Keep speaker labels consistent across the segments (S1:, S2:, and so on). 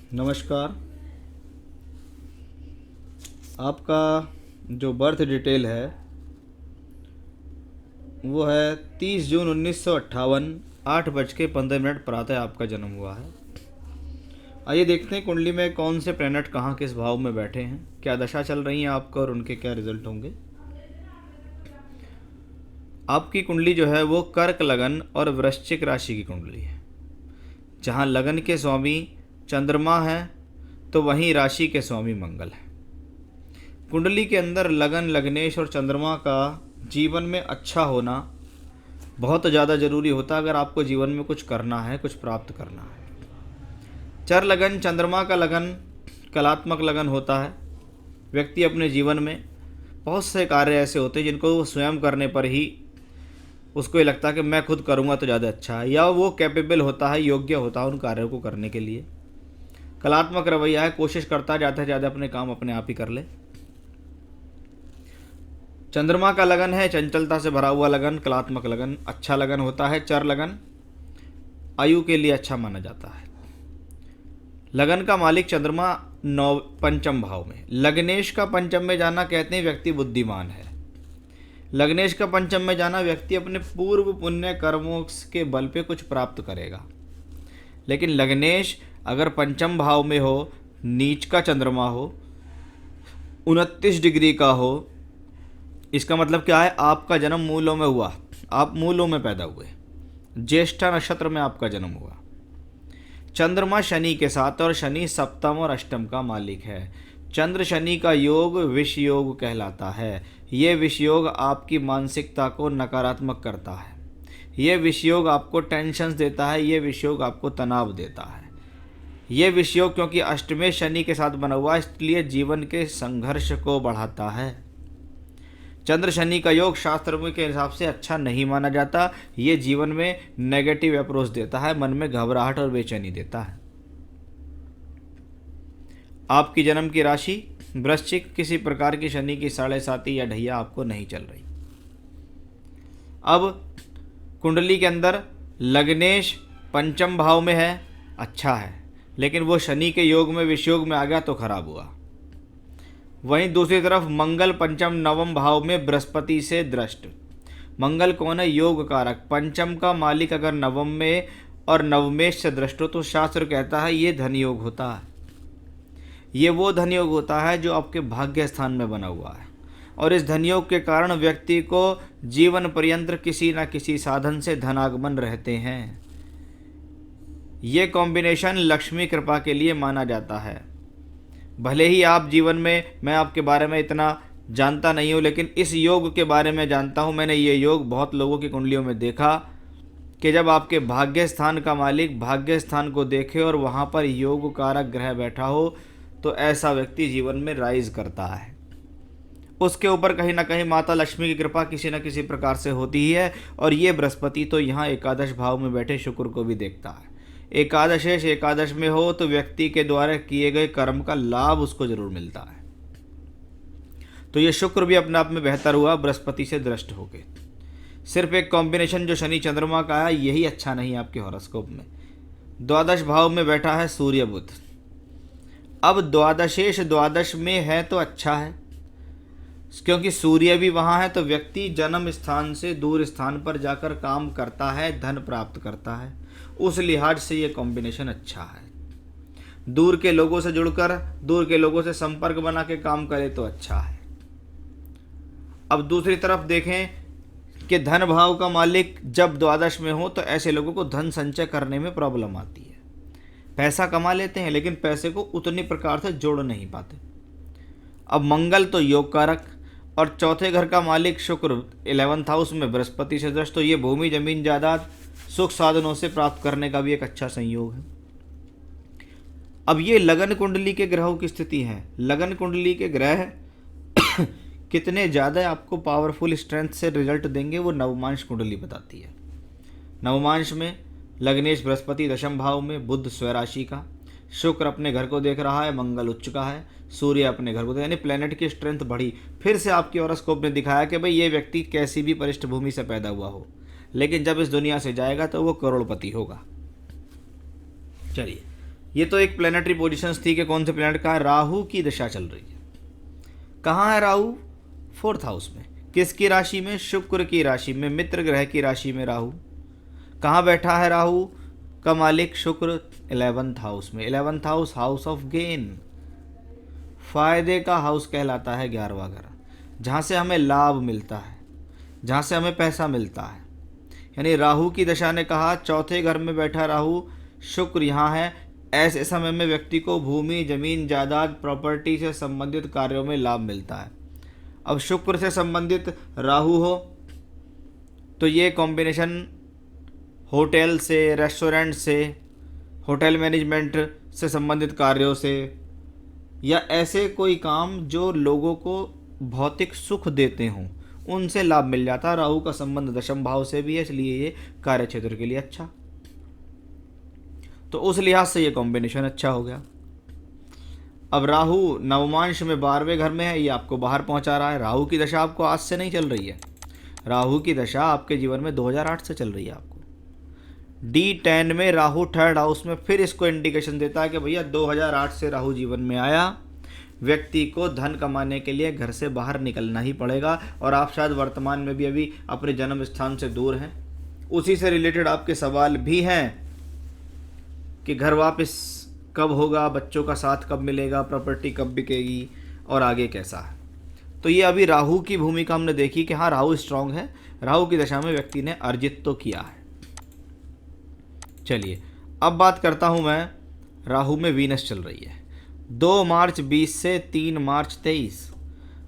S1: नमस्कार। आपका जो बर्थ डिटेल है वो है 30 जून 1958, 8:15 प्रातः आपका जन्म हुआ है। आइए देखते हैं कुंडली में कौन से प्लैनेट कहाँ किस भाव में बैठे हैं, क्या दशा चल रही है आपका और उनके क्या रिजल्ट होंगे। आपकी कुंडली जो है वो कर्क लगन और वृश्चिक राशि की कुंडली है। जहाँ लगन के स्वामी चंद्रमा है तो वहीं राशि के स्वामी मंगल है। कुंडली के अंदर लगन, लग्नेश और चंद्रमा का जीवन में अच्छा होना बहुत ज़्यादा ज़रूरी होता है अगर आपको जीवन में कुछ करना है, कुछ प्राप्त करना है। चर लगन, चंद्रमा का लगन कलात्मक लगन होता है। व्यक्ति अपने जीवन में बहुत से कार्य ऐसे होते हैं जिनको वो स्वयं करने पर ही उसको ये लगता है कि मैं खुद करूँगा तो ज़्यादा अच्छा है, या वो कैपेबल होता है, योग्य होता है उन कार्यों को करने के लिए। कलात्मक रवैया है, कोशिश करता है ज़्यादा से ज़्यादा अपने काम अपने आप ही कर ले। चंद्रमा का लगन है चंचलता से भरा हुआ लगन, कलात्मक लगन, अच्छा लगन होता है। चर लगन आयु के लिए अच्छा माना जाता है। लगन का मालिक चंद्रमा पंचम भाव में। लग्नेश का पंचम में जाना कहते हैं व्यक्ति बुद्धिमान है। लग्नेश का पंचम में जाना व्यक्ति अपने पूर्व पुण्य कर्मों के बल पे कुछ प्राप्त करेगा। लेकिन लग्नेश अगर पंचम भाव में हो, नीच का चंद्रमा हो, 29 डिग्री का हो, इसका मतलब क्या है, आपका जन्म मूलों में हुआ, आप मूलों में पैदा हुए, ज्येष्ठा नक्षत्र में आपका जन्म हुआ। चंद्रमा शनि के साथ, और शनि सप्तम और अष्टम का मालिक है। चंद्र शनि का योग विष योग कहलाता है। ये विष योग आपकी मानसिकता को नकारात्मक करता है। ये विष योग आपको टेंशन देता है। ये विष योग आपको तनाव देता है। ये विष योग क्योंकि अष्टमें शनि के साथ बना हुआ है, इसलिए जीवन के संघर्ष को बढ़ाता है। चंद्र शनि का योग शास्त्र के हिसाब से अच्छा नहीं माना जाता। ये जीवन में नेगेटिव अप्रोच देता है, मन में घबराहट और बेचैनी देता है। आपकी जन्म की राशि वृश्चिक, किसी प्रकार की शनि की 7.5 या ढैया आपको नहीं चल रही। अब कुंडली के अंदर लग्नेश पंचम भाव में है, अच्छा है, लेकिन वो शनि के योग में विषयोग में आ गया तो खराब हुआ। वहीं दूसरी तरफ मंगल पंचम नवम भाव में बृहस्पति से दृष्ट। मंगल कौन है? योग कारक। पंचम का मालिक अगर नवम में और नवमेश से दृष्ट हो तो शास्त्र कहता है ये धन योग होता है। ये वो धन योग होता है जो आपके भाग्य स्थान में बना हुआ है, और इस धन योग के कारण व्यक्ति को जीवन पर्यंत किसी न किसी साधन से धनागमन रहते हैं। ये कॉम्बिनेशन लक्ष्मी कृपा के लिए माना जाता है। भले ही आप जीवन में, मैं आपके बारे में इतना जानता नहीं हूँ, लेकिन इस योग के बारे में जानता हूँ। मैंने ये योग बहुत लोगों की कुंडलियों में देखा कि जब आपके भाग्य स्थान का मालिक भाग्य स्थान को देखे और वहाँ पर योग कारक ग्रह बैठा हो तो ऐसा व्यक्ति जीवन में राइज करता है। उसके ऊपर कहीं ना कहीं माता लक्ष्मी की कृपा किसी न किसी प्रकार से होती ही है। और ये बृहस्पति तो यहाँ एकादश भाव में बैठे शुक्र को भी देखता है। एकादशेश एकादश में हो तो व्यक्ति के द्वारा किए गए कर्म का लाभ उसको जरूर मिलता है। तो ये शुक्र भी अपने आप में बेहतर हुआ बृहस्पति से दृष्ट होके। सिर्फ एक कॉम्बिनेशन जो शनि चंद्रमा का है यही अच्छा नहीं है आपके हॉरोस्कोप में। द्वादश भाव में बैठा है सूर्य बुध। अब द्वादशेश द्वादश में है तो अच्छा है, क्योंकि सूर्य भी वहाँ है, तो व्यक्ति जन्म स्थान से दूर स्थान पर जाकर काम करता है, धन प्राप्त करता है। उस लिहाज से ये कॉम्बिनेशन अच्छा है। दूर के लोगों से जुड़कर, दूर के लोगों से संपर्क बना के काम करे तो अच्छा है। अब दूसरी तरफ देखें कि धन भाव का मालिक जब द्वादश में हो तो ऐसे लोगों को धन संचय करने में प्रॉब्लम आती है। पैसा कमा लेते हैं लेकिन पैसे को उतनी प्रकार से जोड़ नहीं पाते। अब मंगल तो योग कारक, और चौथे घर का मालिक शुक्र 11th हाउस में बृहस्पति से दृष्ट, तो ये भूमि जमीन जायदाद सुख साधनों से प्राप्त करने का भी एक अच्छा संयोग है। अब ये लगन कुंडली के ग्रहों की स्थिति है। लगन कुंडली के ग्रह कितने ज़्यादा आपको पावरफुल स्ट्रेंथ से रिजल्ट देंगे वो नवमांश कुंडली बताती है। नवमांश में लग्नेश बृहस्पति दशम भाव में, बुध स्वराशि का, शुक्र अपने घर को देख रहा है, मंगल उच्च का है, सूर्य अपने घर को, यानी प्लेनेट की स्ट्रेंथ बढ़ी। फिर से आपके हॉरोस्कोप ने दिखाया कि भाई ये व्यक्ति कैसी भी पृष्ठभूमि से पैदा हुआ हो, लेकिन जब इस दुनिया से जाएगा तो वो करोड़पति होगा। चलिए, ये तो एक प्लेनेटरी पोजीशंस थी कि कौन से प्लेनेट कहाँ है। राहु की दशा चल रही है। कहाँ है राहु? 4th हाउस में। किसकी राशि में? शुक्र की राशि में, मित्र ग्रह की राशि में राहु। कहाँ बैठा है राहु का मालिक? शुक्र 11th हाउस में। 11th house, house of gain, फायदे का हाउस कहलाता है 11वां घर, जहाँ से हमें लाभ मिलता है, जहाँ से हमें पैसा मिलता है। यानी राहु की दशा ने कहा 4थे घर में बैठा राहु, शुक्र यहाँ है, ऐसे समय में व्यक्ति को भूमि, जमीन, जायदाद, प्रॉपर्टी से संबंधित कार्यों में लाभ मिलता है। अब शुक्र से संबंधित राहु हो तो ये कॉम्बिनेशन होटल से, रेस्टोरेंट से, होटल मैनेजमेंट से संबंधित कार्यों से, या ऐसे कोई काम जो लोगों को भौतिक सुख देते हों, उनसे लाभ मिल जाता है। राहु का संबंध 10वें भाव से भी है, इसलिए ये कार्य क्षेत्र के लिए अच्छा। तो उस लिहाज से ये कॉम्बिनेशन अच्छा हो गया। अब राहु नवमांश में 12वें घर में है, ये आपको बाहर पहुंचा रहा है। राहु की दशा आपको आज से नहीं चल रही है, राहु की दशा आपके जीवन में 2008 से चल रही है। आपको D10 में राहु 3rd हाउस में, फिर इसको इंडिकेशन देता है कि भैया 2008 से राहु जीवन में आया, व्यक्ति को धन कमाने के लिए घर से बाहर निकलना ही पड़ेगा। और आप शायद वर्तमान में भी अभी अपने जन्म स्थान से दूर हैं, उसी से रिलेटेड आपके सवाल भी हैं कि घर वापस कब होगा, बच्चों का साथ कब मिलेगा, प्रॉपर्टी कब बिकेगी और आगे कैसा है। तो ये अभी राहु की भूमिका हमने देखी कि हाँ राहु स्ट्रांग है, राहु की दशा में व्यक्ति ने अर्जित तो किया है। चलिए अब बात करता हूँ मैं, राहु में वीनस चल रही है 2 मार्च 20 से 3 मार्च 23।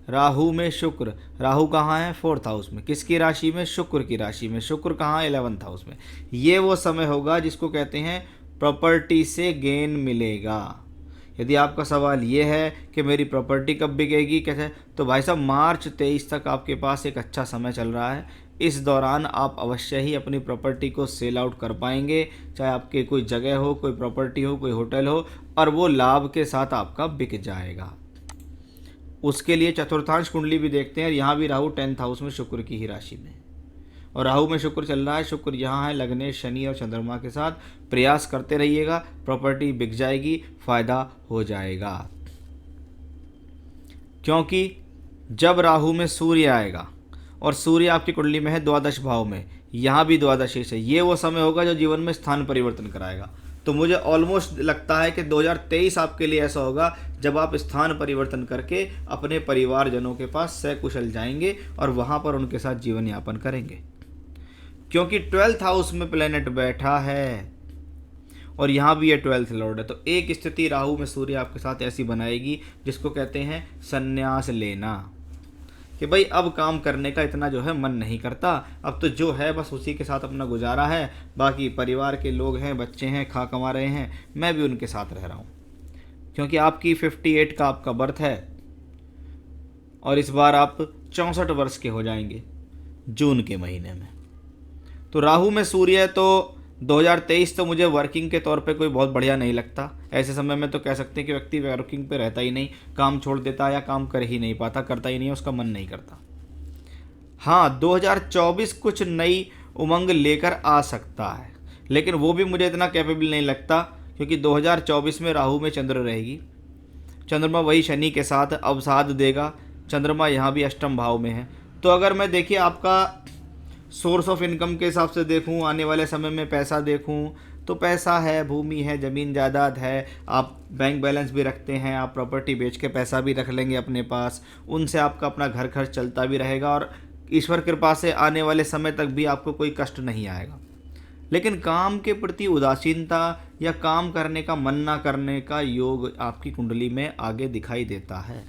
S1: राहु में शुक्र, राहु कहाँ है? 4th हाउस में। किसकी राशि में? शुक्र की राशि में। शुक्र कहाँ है? 11th हाउस में। ये वो समय होगा जिसको कहते हैं प्रॉपर्टी से गेन मिलेगा। यदि आपका सवाल ये है कि मेरी प्रॉपर्टी कब बिकेगी कैसे, तो भाई साहब मार्च 23 तक आपके पास एक अच्छा समय चल रहा है। इस दौरान आप अवश्य ही अपनी प्रॉपर्टी को सेल आउट कर पाएंगे, चाहे आपके कोई जगह हो, कोई प्रॉपर्टी हो, कोई होटल हो, और वो लाभ के साथ आपका बिक जाएगा। उसके लिए चतुर्थांश कुंडली भी देखते हैं। यहाँ भी राहु 10th हाउस में शुक्र की ही राशि में, और राहु में शुक्र चल रहा है। शुक्र यहाँ है लग्नेश, शनि और चंद्रमा के साथ। प्रयास करते रहिएगा, प्रॉपर्टी बिक जाएगी, फायदा हो जाएगा। क्योंकि जब राहु में सूर्य आएगा, और सूर्य आपकी कुंडली में है द्वादश भाव में, यहाँ भी द्वादशेश है, ये वो समय होगा जो जीवन में स्थान परिवर्तन कराएगा। तो मुझे ऑलमोस्ट लगता है कि 2023 आपके लिए ऐसा होगा जब आप स्थान परिवर्तन करके अपने परिवारजनों के पास सकुशल जाएंगे और वहाँ पर उनके साथ जीवन यापन करेंगे। क्योंकि 12th हाउस में प्लेनेट बैठा है और यहाँ भी ये 12th लॉर्ड है। तो एक स्थिति राहु में सूर्य आपके साथ ऐसी बनाएगी जिसको कहते हैं संन्यास लेना, कि भाई अब काम करने का इतना जो है मन नहीं करता, अब तो जो है बस उसी के साथ अपना गुजारा है, बाकी परिवार के लोग हैं, बच्चे हैं, खा कमा रहे हैं, मैं भी उनके साथ रह रहा हूँ। क्योंकि आपकी 58 का आपका बर्थ है और इस बार आप 64 वर्ष के हो जाएंगे जून के महीने में। तो राहु में सूर्य है, तो 2023 तो मुझे वर्किंग के तौर पे कोई बहुत बढ़िया नहीं लगता। ऐसे समय में तो कह सकते हैं कि व्यक्ति वर्किंग पे रहता ही नहीं, काम छोड़ देता है या काम कर ही नहीं पाता, करता ही नहीं, उसका मन नहीं करता। हाँ 2024 कुछ नई उमंग लेकर आ सकता है, लेकिन वो भी मुझे इतना कैपेबल नहीं लगता, क्योंकि 2024 में राहु में चंद्र रहेगी। चंद्रमा वही शनि के साथ अवसाद देगा, चंद्रमा यहाँ भी अष्टम भाव में है। तो अगर मैं देखिए आपका सोर्स ऑफ इनकम के हिसाब से देखूं, आने वाले समय में पैसा देखूं, तो पैसा है, भूमि है, ज़मीन जायदाद है, आप बैंक बैलेंस भी रखते हैं, आप प्रॉपर्टी बेच के पैसा भी रख लेंगे अपने पास, उनसे आपका अपना घर खर्च चलता भी रहेगा और ईश्वर कृपा से आने वाले समय तक भी आपको कोई कष्ट नहीं आएगा। लेकिन काम के प्रति उदासीनता या काम करने का मन ना करने का योग आपकी कुंडली में आगे दिखाई देता है।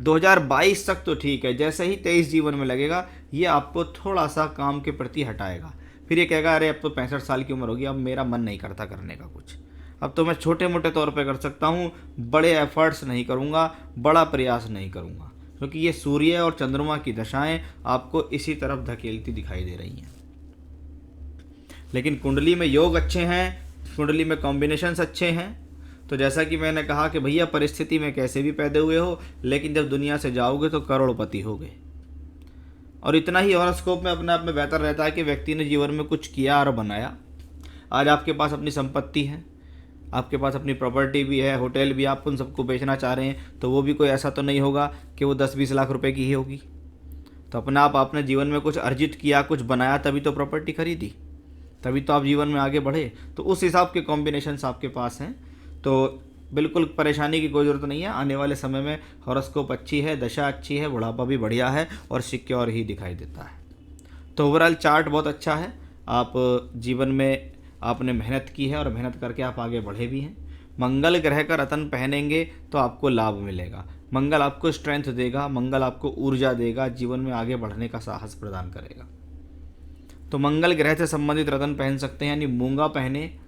S1: 2022 तक तो ठीक है, जैसे ही 23 जीवन में लगेगा ये आपको थोड़ा सा काम के प्रति हटाएगा। फिर ये कहेगा अरे अब तो 65 साल की उम्र होगी, अब मेरा मन नहीं करता करने का कुछ, अब तो मैं छोटे मोटे तौर पे कर सकता हूँ, बड़े एफर्ट्स नहीं करूँगा, बड़ा प्रयास नहीं करूँगा। क्योंकि ये सूर्य और चंद्रमा की दशाएं आपको इसी तरफ धकेलती दिखाई दे रही हैं। लेकिन कुंडली में योग अच्छे हैं, कुंडली में कॉम्बिनेशंस अच्छे हैं, तो जैसा कि मैंने कहा कि भैया परिस्थिति में कैसे भी पैदा हुए हो, लेकिन जब दुनिया से जाओगे तो करोड़पति होगे। और इतना ही हॉरोस्कोप में अपने आप में बेहतर रहता है कि व्यक्ति ने जीवन में कुछ किया और बनाया। आज आपके पास अपनी संपत्ति है, आपके पास अपनी प्रॉपर्टी भी है, होटल भी, आप उन सबको बेचना चाह रहे हैं, तो वो भी कोई ऐसा तो नहीं होगा कि वो 10-20 लाख रुपए की ही होगी। तो अपना आप आपने जीवन में कुछ अर्जित किया, कुछ बनाया, तभी तो प्रॉपर्टी खरीदी, तभी तो आप जीवन में आगे बढ़े। तो उस हिसाब के कॉम्बिनेशंस आपके पास हैं, तो बिल्कुल परेशानी की कोई ज़रूरत नहीं है। आने वाले समय में हॉरोस्कोप अच्छी है, दशा अच्छी है, बुढ़ापा भी बढ़िया है और सिक्योर ही दिखाई देता है। तो ओवरऑल चार्ट बहुत अच्छा है। आप जीवन में आपने मेहनत की है और मेहनत करके आप आगे बढ़े भी हैं। मंगल ग्रह का रतन पहनेंगे तो आपको लाभ मिलेगा। मंगल आपको स्ट्रेंथ देगा, मंगल आपको ऊर्जा देगा, जीवन में आगे बढ़ने का साहस प्रदान करेगा। तो मंगल ग्रह से संबंधित रतन पहन सकते हैं, यानी मूंगा पहने,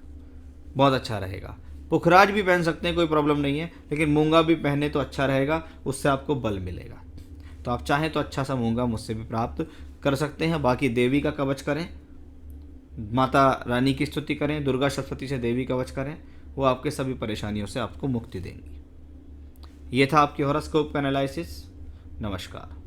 S1: बहुत अच्छा रहेगा। पुखराज भी पहन सकते हैं, कोई प्रॉब्लम नहीं है, लेकिन मूंगा भी पहने तो अच्छा रहेगा, उससे आपको बल मिलेगा। तो आप चाहें तो अच्छा सा मूंगा मुझसे भी प्राप्त कर सकते हैं। बाकी देवी का कवच करें, माता रानी की स्तुति करें, दुर्गा सप्तशती से देवी कवच करें, वो आपके सभी परेशानियों से आपको मुक्ति देंगी। ये था आपकी हॉरोस्कोप का एनालिसिस। नमस्कार।